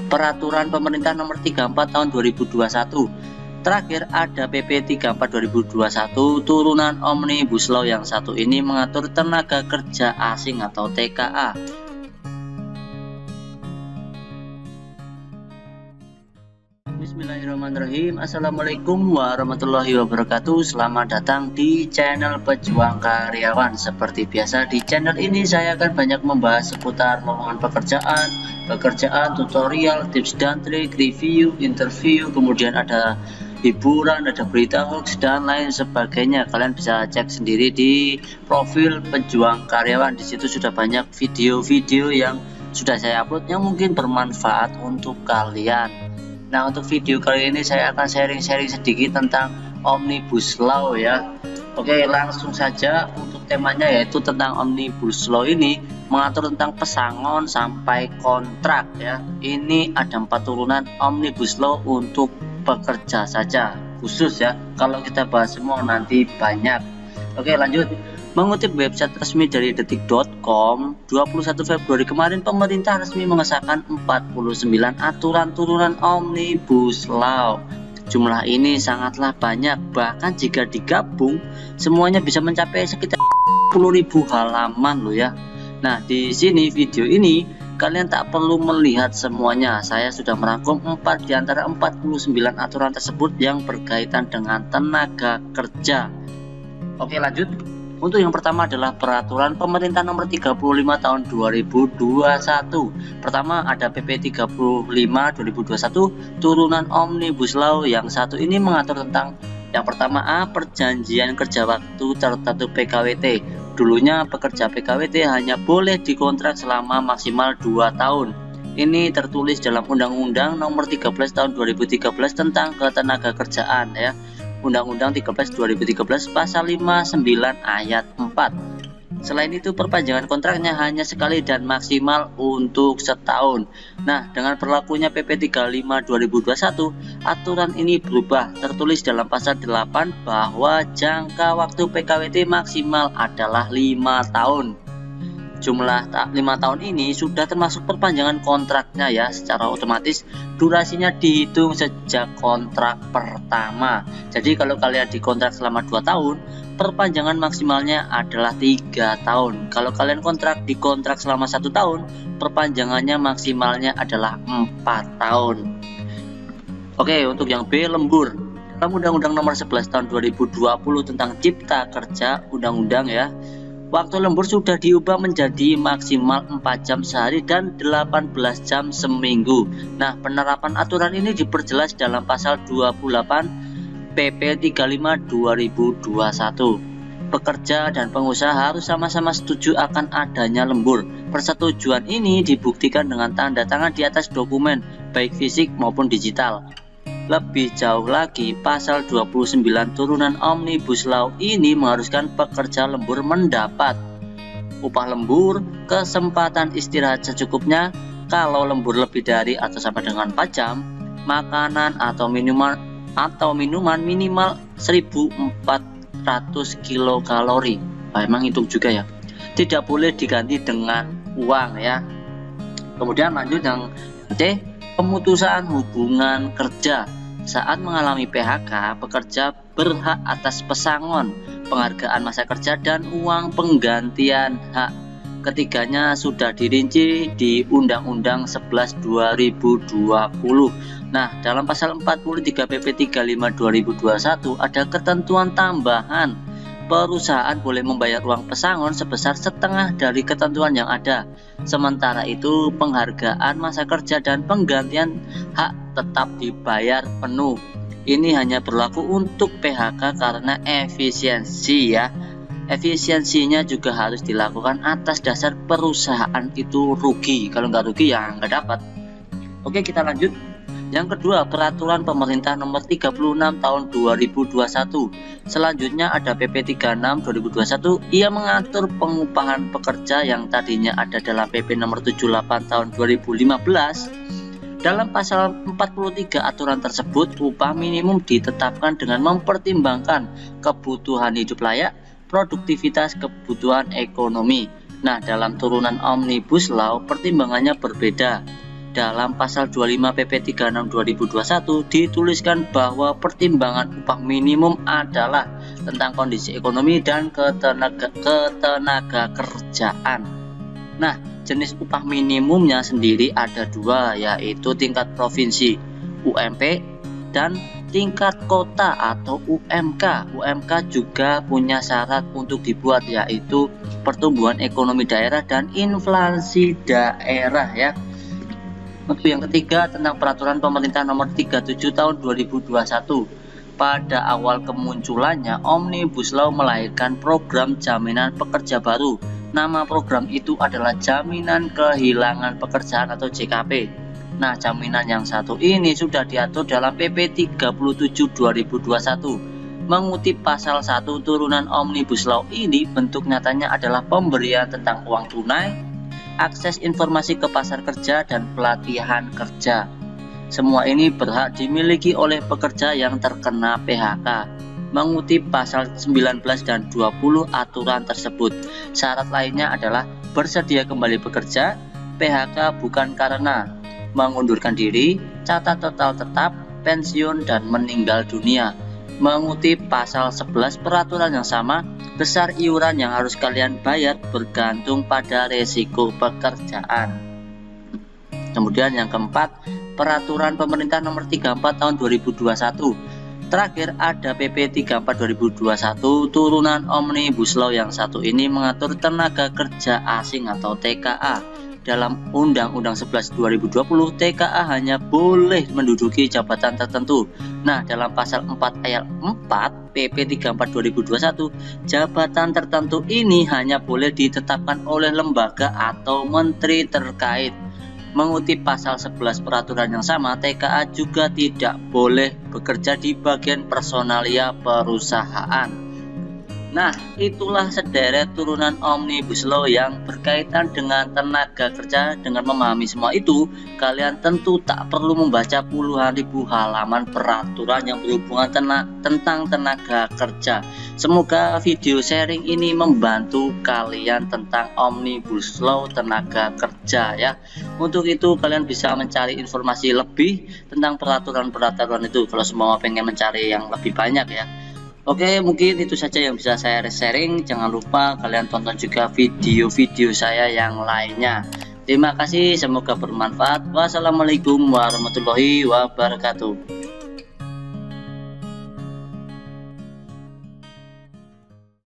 Peraturan Pemerintah Nomor 34 Tahun 2021. Terakhir ada PP 34 2021 turunan Omnibus Law yang satu ini mengatur tenaga kerja asing atau TKA. Bismillahirrahmanirrahim. Assalamualaikum warahmatullahi wabarakatuh. Selamat datang di channel Pejuang Karyawan. Seperti biasa di channel ini saya akan banyak membahas seputar lowongan pekerjaan, tutorial, tips dan trik, review, interview, kemudian ada hiburan, ada berita hoax dan lain sebagainya. Kalian bisa cek sendiri di profil Pejuang Karyawan. Di situ sudah banyak video-video yang sudah saya upload yang mungkin bermanfaat untuk kalian. Nah, untuk video kali ini saya akan sharing-sharing sedikit tentang Omnibus Law ya. Oke, langsung saja untuk temanya, yaitu tentang Omnibus Law ini mengatur tentang pesangon sampai kontrak ya. Ini ada 4 turunan Omnibus Law untuk pekerja saja khusus ya. Kalau kita bahas semua nanti banyak. Oke, lanjut. Mengutip website resmi dari detik.com, 21 Februari kemarin pemerintah resmi mengesahkan 49 aturan turunan Omnibus Law. Jumlah ini sangatlah banyak, bahkan jika digabung semuanya bisa mencapai sekitar 10.000 halaman loh ya. Nah, di sini video ini kalian tak perlu melihat semuanya. Saya sudah merangkum 4 di antara 49 aturan tersebut yang berkaitan dengan tenaga kerja. Oke, lanjut. Untuk yang pertama adalah Peraturan Pemerintah Nomor 35 Tahun 2021. Pertama ada PP 35 2021 turunan Omnibus Law yang satu ini mengatur tentang yang pertama perjanjian kerja waktu tertentu PKWT. Dulunya pekerja PKWT hanya boleh dikontrak selama maksimal 2 tahun. Ini tertulis dalam Undang-Undang Nomor 13 Tahun 2013 tentang Ketenagakerjaan ya. Undang-Undang 13 2013 pasal 59 ayat 4. Selain itu perpanjangan kontraknya hanya sekali dan maksimal untuk setahun. Nah, dengan berlakunya PP 35 2021, aturan ini berubah. Tertulis dalam pasal 8 bahwa jangka waktu PKWT maksimal adalah 5 tahun. Jumlah 5 tahun ini sudah termasuk perpanjangan kontraknya ya. Secara otomatis durasinya dihitung sejak kontrak pertama. Jadi kalau kalian dikontrak selama 2 tahun, perpanjangan maksimalnya adalah 3 tahun. Kalau kalian dikontrak selama 1 tahun, perpanjangannya maksimalnya adalah 4 tahun. Oke, untuk yang B, lembur. Dalam Undang-Undang Nomor 11 Tahun 2020 tentang Cipta Kerja, undang-undang ya, waktu lembur sudah diubah menjadi maksimal 4 jam sehari dan 18 jam seminggu. Nah, penerapan aturan ini diperjelas dalam pasal 28 PP 35 2021. Pekerja dan pengusaha harus sama-sama setuju akan adanya lembur. Persetujuan ini dibuktikan dengan tanda tangan di atas dokumen, baik fisik maupun digital. Lebih jauh lagi, pasal 29 turunan Omnibus Law ini mengharuskan pekerja lembur mendapat upah lembur, kesempatan istirahat secukupnya, kalau lembur lebih dari atau sama dengan 4 jam, makanan atau minuman minimal 1.400 kilokalori. Emang hitung juga ya. Tidak boleh diganti dengan uang ya. Kemudian lanjut yang C, pemutusan hubungan kerja. Saat mengalami PHK, pekerja berhak atas pesangon, penghargaan masa kerja, dan uang penggantian hak. Ketiganya sudah dirinci di Undang-Undang 11 2020. Nah, dalam pasal 43 PP 35 2021 ada ketentuan tambahan. Perusahaan boleh membayar uang pesangon sebesar setengah dari ketentuan yang ada. Sementara itu, penghargaan masa kerja dan penggantian hak tetap dibayar penuh. Ini hanya berlaku untuk PHK karena efisiensi ya. Efisiensinya juga harus dilakukan atas dasar perusahaan itu rugi. Kalau nggak rugi ya nggak dapat. Oke, kita lanjut. Yang kedua, Peraturan Pemerintah Nomor 36 Tahun 2021. Selanjutnya ada PP 36 2021. Ia mengatur pengupahan pekerja yang tadinya ada dalam PP Nomor 78 Tahun 2015. Dalam pasal 43 aturan tersebut, upah minimum ditetapkan dengan mempertimbangkan kebutuhan hidup layak, produktivitas, kebutuhan ekonomi. Nah, dalam turunan Omnibus Law pertimbangannya berbeda. dalam pasal 25 PP 36 2021 dituliskan bahwa pertimbangan upah minimum adalah tentang kondisi ekonomi dan ketenaga kerjaan. Nah, jenis upah minimumnya sendiri ada dua, yaitu tingkat provinsi UMP dan tingkat kota atau UMK. UMK juga punya syarat untuk dibuat, yaitu pertumbuhan ekonomi daerah dan inflasi daerah ya. Untuk yang ketiga tentang peraturan pemerintah nomor 37 tahun 2021. Pada awal kemunculannya, Omnibus Law melahirkan program jaminan pekerja baru. Nama program itu adalah Jaminan Kehilangan Pekerjaan atau JKP. Nah, jaminan yang satu ini sudah diatur dalam PP 37 2021. Mengutip pasal 1 turunan Omnibus Law ini, bentuk nyatanya adalah pemberian tentang uang tunai, akses informasi ke pasar kerja, dan pelatihan kerja. Semua ini berhak dimiliki oleh pekerja yang terkena PHK. Mengutip pasal 19 dan 20 aturan tersebut, syarat lainnya adalah bersedia kembali bekerja, PHK bukan karena mengundurkan diri, catat total tetap, pensiun, dan meninggal dunia. Mengutip pasal 11 peraturan yang sama, besar iuran yang harus kalian bayar bergantung pada resiko pekerjaan. Kemudian yang keempat, peraturan pemerintah nomor 34 tahun 2021. Terakhir ada PP 34 2021 turunan Omnibus Law yang satu ini mengatur tenaga kerja asing atau TKA. Dalam Undang-Undang 11 2020, TKA hanya boleh menduduki jabatan tertentu. Nah, dalam pasal 4 ayat 4 PP 34 2021, jabatan tertentu ini hanya boleh ditetapkan oleh lembaga atau menteri terkait. Mengutip pasal 11 peraturan yang sama, TKA juga tidak boleh bekerja di bagian personalia perusahaan. Nah, itulah sederet turunan Omnibus Law yang berkaitan dengan tenaga kerja. Dengan memahami semua itu, kalian tentu tak perlu membaca puluhan ribu halaman peraturan yang berhubungan tentang tenaga kerja. Semoga video sharing ini membantu kalian tentang Omnibus Law tenaga kerja ya. Untuk itu kalian bisa mencari informasi lebih tentang peraturan-peraturan itu kalau semua pengen mencari yang lebih banyak ya. Oke, mungkin itu saja yang bisa saya sharing. Jangan lupa kalian tonton juga video-video saya yang lainnya. Terima kasih, semoga bermanfaat. Wassalamualaikum warahmatullahi wabarakatuh.